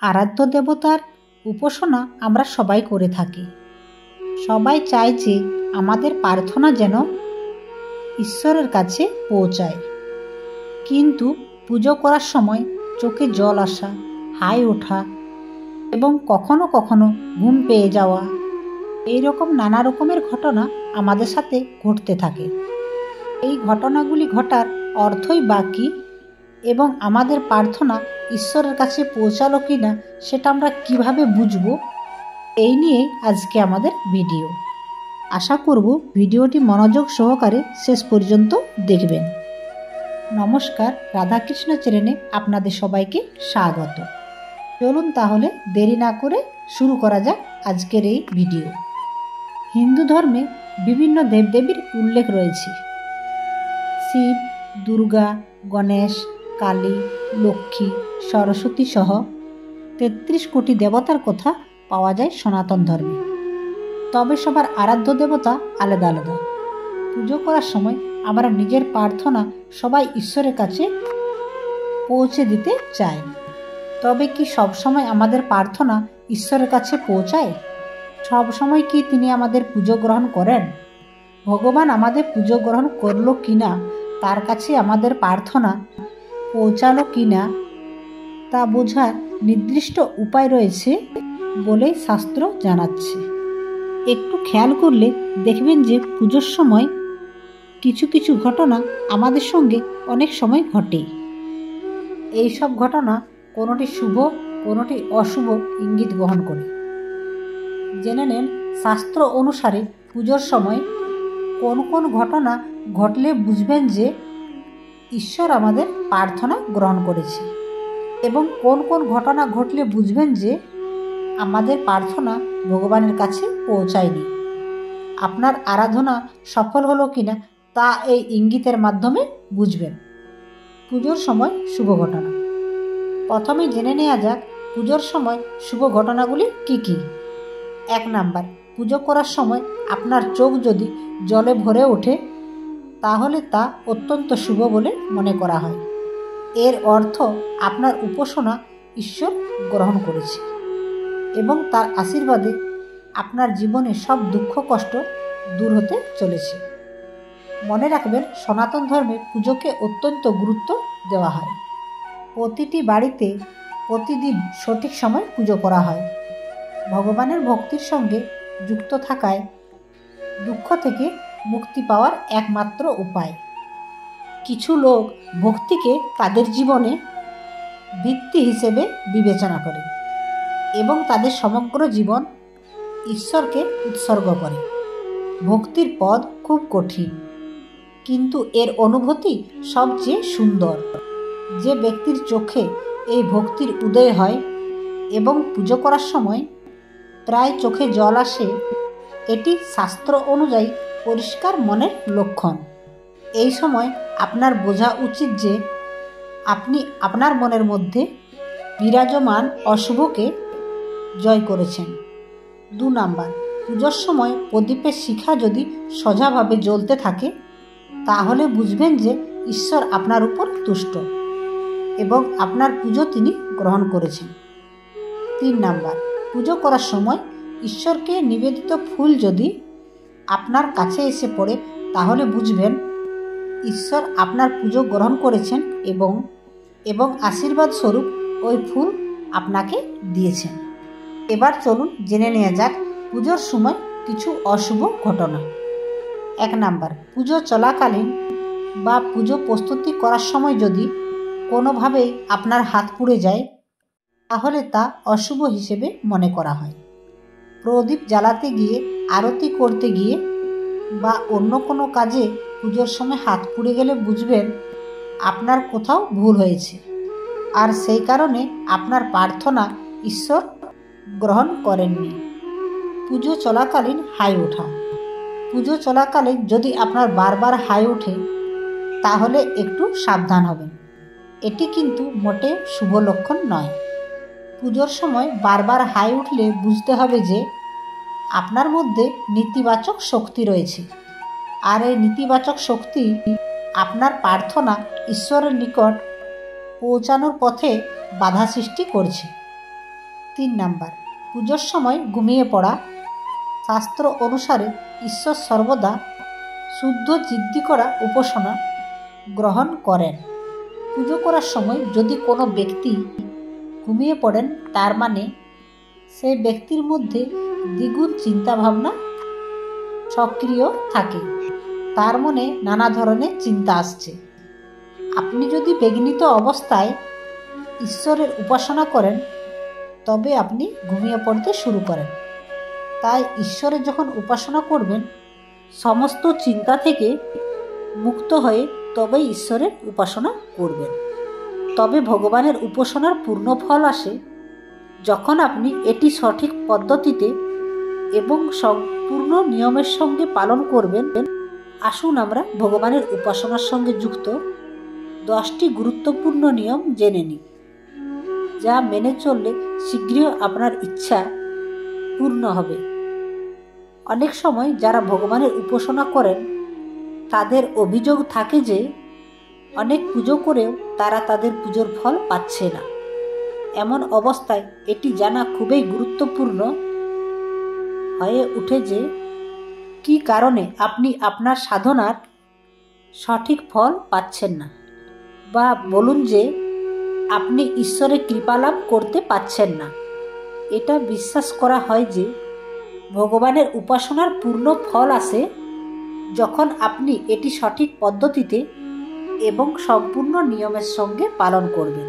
আরাধ্য দেবতার উপাসনা আমরা সবাই করে থাকি। সবাই চায় যে আমাদের প্রার্থনা যেন ঈশ্বরের কাছে পৌঁছায়। কিন্তু পুজো করার সময় চোখে জল আসা, হাই ওঠা এবং কখনো কখনো ঘুম পেয়ে যাওয়া, এইরকম নানা রকমের ঘটনা আমাদের সাথে ঘটতে থাকে। এই ঘটনাগুলি ঘটার অর্থই বা কী এবং আমাদের প্রার্থনা ঈশ্বরের কাছে পৌঁছালো কি না সেটা আমরা কিভাবে বুঝব, এই নিয়েই আজকে আমাদের ভিডিও। আশা করব ভিডিওটি মনোযোগ সহকারে শেষ পর্যন্ত দেখবেন। নমস্কার, রাধাকৃষ্ণ চ্যানেলে আপনাদের সবাইকে স্বাগত। চলুন তাহলে দেরি না করে শুরু করা যাক আজকের এই ভিডিও। হিন্দু ধর্মে বিভিন্ন দেবদেবীর উল্লেখ রয়েছে। শিব, দুর্গা, গণেশ, কালী, লক্ষ্মী, সরস্বতী সহ ৩৩ কোটি দেবতার কথা পাওয়া যায় সনাতন ধর্মে। তবে সবার আরাধ্য দেবতা আলাদা আলাদা। পুজো করার সময় আমরা নিজের প্রার্থনা সবাই ঈশ্বরের কাছে পৌঁছে দিতে চাই। তবে কি সবসময় আমাদের প্রার্থনা ঈশ্বরের কাছে পৌঁছায়? সবসময় কি তিনি আমাদের পুজো গ্রহণ করেন? ভগবান আমাদের পুজো গ্রহণ করলো কি না, তার কাছে আমাদের প্রার্থনা পৌঁছালো কি না তা বোঝার নির্দিষ্ট উপায় রয়েছে বলেই শাস্ত্র জানাচ্ছে। একটু খেয়াল করলে দেখবেন যে পুজোর সময় কিছু কিছু ঘটনা আমাদের সঙ্গে অনেক সময় ঘটে। এই সব ঘটনা কোনোটি শুভ, কোনোটি অশুভ ইঙ্গিত বহন করে। জেনে নেন শাস্ত্র অনুসারে পুজোর সময় কোন কোন ঘটনা ঘটলে বুঝবেন যে ঈশ্বর আমাদের প্রার্থনা গ্রহণ করেছে এবং কোন কোন ঘটনা ঘটলে বুঝবেন যে আমাদের প্রার্থনা ভগবানের কাছে পৌঁছায়নি। আপনার আরাধনা সফল হলো কিনা তা এই ইঙ্গিতের মাধ্যমে বুঝবেন। পুজোর সময় শুভ ঘটনা। প্রথমে জেনে নেওয়া যাক পুজোর সময় শুভ ঘটনাগুলি কি কি। ১ নাম্বার, পুজো করার সময় আপনার চোখ যদি জলে ভরে ওঠে তাহলে তা অত্যন্ত শুভ বলে মনে করা হয়। এর অর্থ আপনার উপাসনা ঈশ্বর গ্রহণ করেছে এবং তার আশীর্বাদে আপনার জীবনে সব দুঃখ কষ্ট দূর হতে চলেছে। মনে রাখবেন, সনাতন ধর্মে পুজোকে অত্যন্ত গুরুত্ব দেওয়া হয়। প্রতিটি বাড়িতে প্রতিদিন সঠিক সময় পুজো করা হয়। ভগবানের ভক্তির সঙ্গে যুক্ত থাকায় দুঃখ থেকে মুক্তি পাওয়ার একমাত্র উপায়। কিছু লোক ভক্তিকে তাদের জীবনে ভিত্তি হিসেবে বিবেচনা করে এবং তাদের সমগ্র জীবন ঈশ্বরকে উৎসর্গ করে। ভক্তির পথ খুব কঠিন, কিন্তু এর অনুভূতি সবচেয়ে সুন্দর। যে ব্যক্তির চোখে এই ভক্তির উদয় হয় এবং পুজো করার সময় প্রায় চোখে জল আসে, এটি শাস্ত্র অনুযায়ী পরিষ্কার মনের লক্ষণ। এই সময় আপনার বোঝা উচিত যে আপনি আপনার মনের মধ্যে বিরাজমান অশুভকে জয় করেছেন। ২ নাম্বার, পুজোর সময় প্রদীপের শিখা যদি সোজাভাবে জ্বলতে থাকে তাহলে বুঝবেন যে ঈশ্বর আপনার উপর তুষ্ট এবং আপনার পুজো তিনি গ্রহণ করেছেন। ৩ নাম্বার, পুজো করার সময় ঈশ্বরকে নিবেদিত ফুল যদি আপনার কাছে এসে পড়ে তাহলে বুঝবেন ঈশ্বর আপনার পুজো গ্রহণ করেছেন এবং আশীর্বাদ স্বরূপ ওই ফুল আপনাকে দিয়েছেন। এবার চলুন জেনে নেওয়া যাক পুজোর সময় কিছু অশুভ ঘটনা। ১ নাম্বার, পুজো চলাকালীন বা পুজো প্রস্তুতি করার সময় যদি কোনোভাবে আপনার হাত পুড়ে যায় তাহলে তা অশুভ হিসেবে মনে করা হয়। প্রদীপ জ্বালাতে গিয়ে, আরতি করতে গিয়ে বা অন্য কোনো কাজে পুজোর সময় হাত পুড়ে গেলে বুঝবেন আপনার কোথাও ভুল হয়েছে আর সেই কারণে আপনার প্রার্থনা ঈশ্বর গ্রহণ করেননি। পুজো চলাকালীন হাই ওঠা। পুজো চলাকালীন যদি আপনার বারবার হাই ওঠে তাহলে একটু সাবধান হবেন। এটি কিন্তু মোটেও শুভ লক্ষণ নয়। পুজোর সময় বারবার হাই উঠলে বুঝতে হবে যে আপনার মধ্যে নেতিবাচক শক্তি রয়েছে আর এই নেতিবাচক শক্তি আপনার প্রার্থনা ঈশ্বরের নিকট পৌঁছানোর পথে বাধা সৃষ্টি করছে। 3 নাম্বার, পুজোর সময় ঘুমিয়ে পড়া। শাস্ত্র অনুসারে ঈশ্বর সর্বদা শুদ্ধ সিদ্ধি করা উপাসনা গ্রহণ করেন। পুজো করার সময় যদি কোনো ব্যক্তি ঘুমিয়ে পড়েন, তার মানে সেই ব্যক্তির মধ্যে দ্বিগুণ চিন্তাভাবনা সক্রিয় থাকে, তার মনে নানা ধরনের চিন্তা আসছে। আপনি যদি বিঘ্নিত অবস্থায় ঈশ্বরের উপাসনা করেন, তবে আপনি ঘুমিয়ে পড়তে শুরু করেন। তাই ঈশ্বরের যখন উপাসনা করবেন, সমস্ত চিন্তা থেকে মুক্ত হয়ে তবেই ঈশ্বরের উপাসনা করবেন। তবে ভগবানের উপাসনার পূর্ণ ফল আসে যখন আপনি এটি সঠিক পদ্ধতিতে এবং সম্পূর্ণ নিয়মের সঙ্গে পালন করবেন। আসুন আমরা ভগবানের উপাসনার সঙ্গে যুক্ত 10টি গুরুত্বপূর্ণ নিয়ম জেনে নিই, যা মেনে চললে শীঘ্রই আপনার ইচ্ছা পূর্ণ হবে। অনেক সময় যারা ভগবানের উপাসনা করেন, তাদের অভিযোগ থাকে যে অনেক পুজো করেও তারা তাদের পুজোর ফল পাচ্ছে না। এমন অবস্থায় এটি জানা খুবই গুরুত্বপূর্ণ হয়ে ওঠে যে কী কারণে আপনি আপনার সাধনার সঠিক ফল পাচ্ছেন না, বা বলুন যে আপনি ঈশ্বরের কৃপা লাভ করতে পাচ্ছেন না। এটা বিশ্বাস করা হয় যে ভগবানের উপাসনার পূর্ণ ফল আসে যখন আপনি এটি সঠিক পদ্ধতিতে এবং সম্পূর্ণ নিয়মের সঙ্গে পালন করবেন।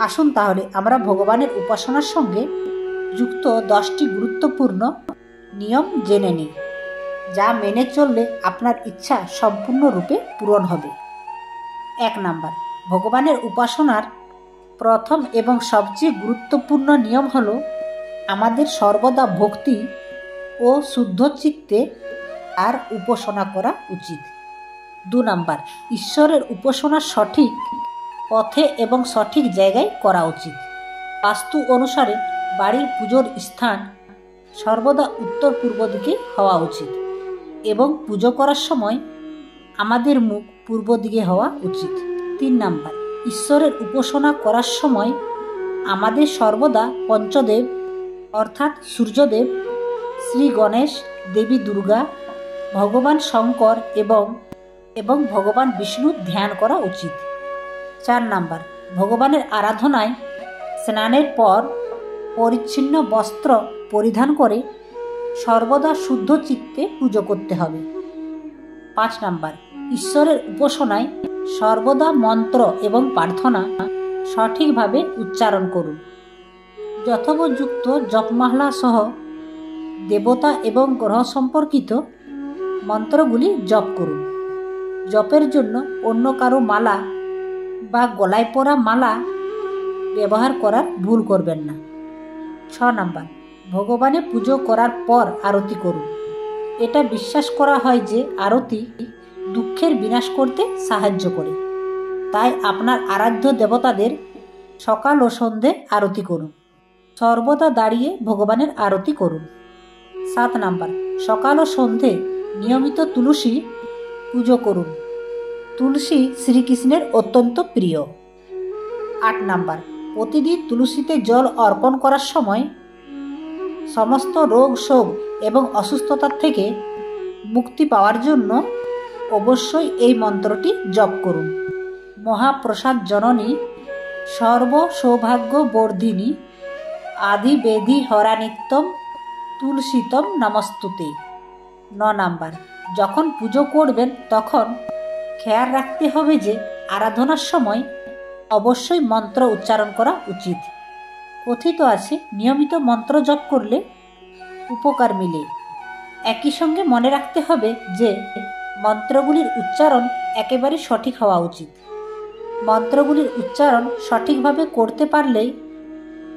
আসুন তাহলে আমরা ভগবানের উপাসনার সঙ্গে যুক্ত 10টি গুরুত্বপূর্ণ নিয়ম জেনে নিই, যা মেনে চললে আপনার ইচ্ছা সম্পূর্ণরূপে পূরণ হবে। 1 নাম্বার, ভগবানের উপাসনার প্রথম এবং সবচেয়ে গুরুত্বপূর্ণ নিয়ম হল আমাদের সর্বদা ভক্তি ও শুদ্ধ চিত্তে আর উপাসনা করা উচিত। 2 নাম্বার, ঈশ্বরের উপাসনা সঠিক পথে এবং সঠিক জায়গায় করা উচিত। বাস্তু অনুসারে বাড়ির পুজোর স্থান সর্বদা উত্তর পূর্ব দিকে হওয়া উচিত এবং পুজো করার সময় আমাদের মুখ পূর্ব দিকে হওয়া উচিত। 3 নাম্বার, ঈশ্বরের উপাসনা করার সময় আমাদের সর্বদা পঞ্চদেব অর্থাৎ সূর্যদেব, শ্রী গণেশ, দেবী দুর্গা, ভগবান শঙ্কর এবং ভগবান বিষ্ণু ধ্যান করা উচিত। 4 নাম্বার, ভগবানের আরাধনায় স্নানের পর পরিচ্ছন্ন বস্ত্র পরিধান করে সর্বদা শুদ্ধ চিত্তে পুজো করতে হবে। 5 নাম্বার, ঈশ্বরের উপাসনায় সর্বদা মন্ত্র এবং প্রার্থনা সঠিকভাবে উচ্চারণ করুন। যথোপযুক্ত জপমালা সহ দেবতা এবং গ্রহ সম্পর্কিত মন্ত্রগুলি জপ করুন। জপের জন্য অন্য কারো মালা বা গলায় পরা মালা ব্যবহার করার ভুল করবেন না। 6 নাম্বার, ভগবানের পুজো করার পর আরতি করুন। এটা বিশ্বাস করা হয় যে আরতি দুঃখের বিনাশ করতে সাহায্য করে। তাই আপনার আরাধ্য দেবতাদের সকাল ও সন্ধে আরতি করুন। সর্বদা দাঁড়িয়ে ভগবানের আরতি করুন। 7 নাম্বার, সকাল ও সন্ধে নিয়মিত তুলসী পুজো করুন। তুলসী শ্রীকৃষ্ণের অত্যন্ত প্রিয়। 8 নাম্বার, প্রতিদিন তুলসীতে জল অর্পণ করার সময় সমস্ত রোগ শোক এবং অসুস্থতার থেকে মুক্তি পাওয়ার জন্য অবশ্যই এই মন্ত্রটি জপ করুন। মহাপ্রসাদ জননী সর্ব সৌভাগ্য বর্ধিনী আদি বেদি হরানিত্যম তুলসীতম নমস্তুতে। 9 নাম্বার, যখন পুজো করবেন তখন খেয়াল রাখতে হবে যে আরাধনার সময় অবশ্যই মন্ত্র উচ্চারণ করা উচিত। কথিত আছে নিয়মিত মন্ত্র জপ করলে উপকার মিলে। একই সঙ্গে মনে রাখতে হবে যে মন্ত্রগুলির উচ্চারণ একেবারে সঠিক হওয়া উচিত। মন্ত্রগুলির উচ্চারণ সঠিকভাবে করতে পারলেই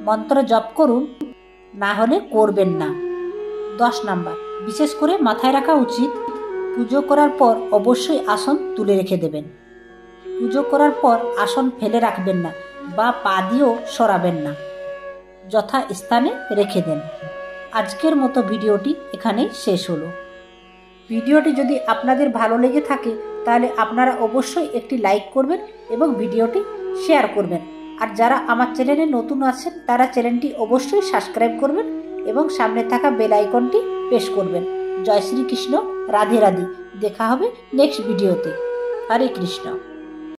মন্ত্র জপ করুন, না হলে করবেন না। 10 নাম্বার, বিশেষ করে মাথায় রাখা উচিত পুজো করার পর অবশ্যই আসন তুলে রেখে দেবেন। পুজো করার পর আসন ফেলে রাখবেন না বা পা দিয়েও সরাবেন না, যথা স্থানে রেখে দেন। আজকের মতো ভিডিওটি এখানেই শেষ হলো। ভিডিওটি যদি আপনাদের ভালো লেগে থাকে তাহলে আপনারা অবশ্যই একটি লাইক করবেন এবং ভিডিওটি শেয়ার করবেন। আর যারা আমার চ্যানেলে নতুন আছেন তারা চ্যানেলটি অবশ্যই সাবস্ক্রাইব করবেন এবং সামনে থাকা বেল আইকনটি প্রেস করবেন। জয় শ্রীকৃষ্ণ, রাধে রাধে। দেখা হবে নেক্সট ভিডিওতে। হরে কৃষ্ণ।